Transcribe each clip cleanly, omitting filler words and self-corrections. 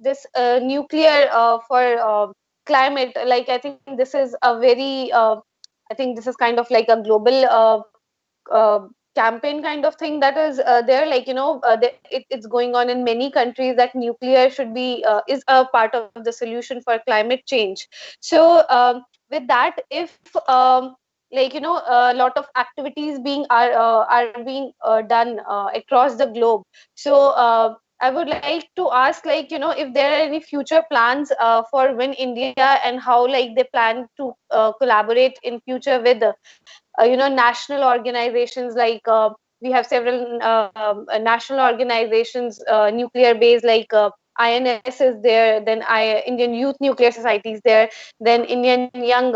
this nuclear for climate, like I think this is a very I think this is kind of like a global campaign kind of thing that is there, like it's going on in many countries, that nuclear should be is a part of the solution for climate change. So with that, if a lot of activities are being done across the globe. So I would like to ask, if there are any future plans for Win India, and how like they plan to collaborate in future with national organizations, like we have several national organizations, nuclear based, like INS is there, then Indian Youth Nuclear Society is there, then Indian Young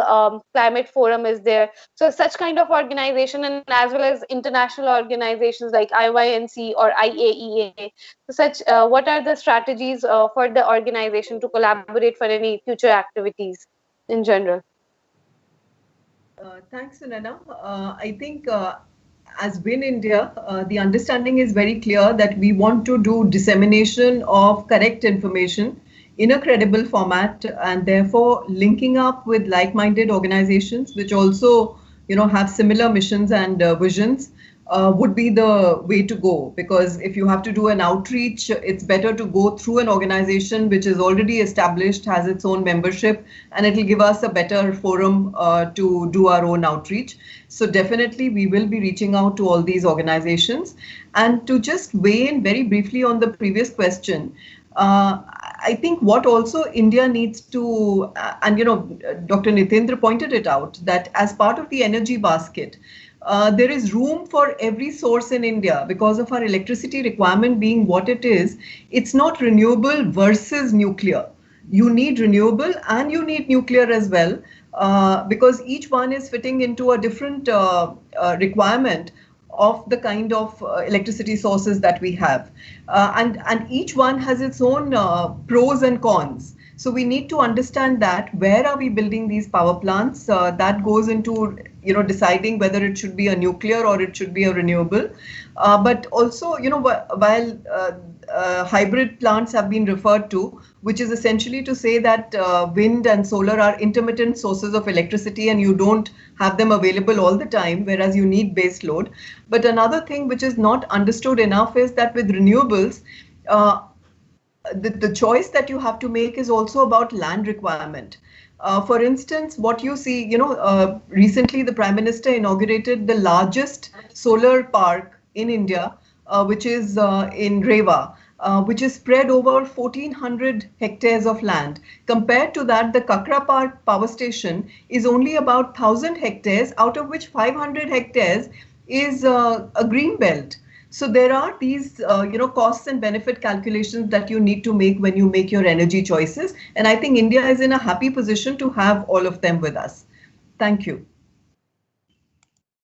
Climate Forum is there. So such kind of organization, and as well as international organizations like IYNC or IAEA. So such, what are the strategies for the organization to collaborate for any future activities in general? Thanks, Sunana. I think as Win India, the understanding is very clear that we want to do dissemination of correct information in a credible format, and therefore linking up with like-minded organizations which also, have similar missions and visions would be the way to go. Because if you have to do an outreach, it's better to go through an organization which is already established, has its own membership, and it will give us a better forum to do our own outreach. So definitely we will be reaching out to all these organizations. And to just weigh in very briefly on the previous question, I think what also India needs to, and Dr. Nitendra pointed it out, that as part of the energy basket, there is room for every source in India because of our electricity requirement being what it is. It's not renewable versus nuclear. You need renewable and you need nuclear as well, because each one is fitting into a different requirement of the kind of electricity sources that we have. And each one has its own pros and cons. So we need to understand that where are we building these power plants, that goes into deciding whether it should be a nuclear or it should be a renewable. But also, while hybrid plants have been referred to, which is essentially to say that wind and solar are intermittent sources of electricity and you don't have them available all the time, whereas you need base load. But another thing which is not understood enough is that with renewables, the choice that you have to make is also about land requirement. For instance, what you see, recently the Prime Minister inaugurated the largest solar park in India, which is in Rewa, which is spread over 1,400 hectares of land. Compared to that, the Kakrapar power station is only about 1,000 hectares, out of which 500 hectares is a green belt. So there are these, costs and benefit calculations that you need to make when you make your energy choices. And I think India is in a happy position to have all of them with us. Thank you.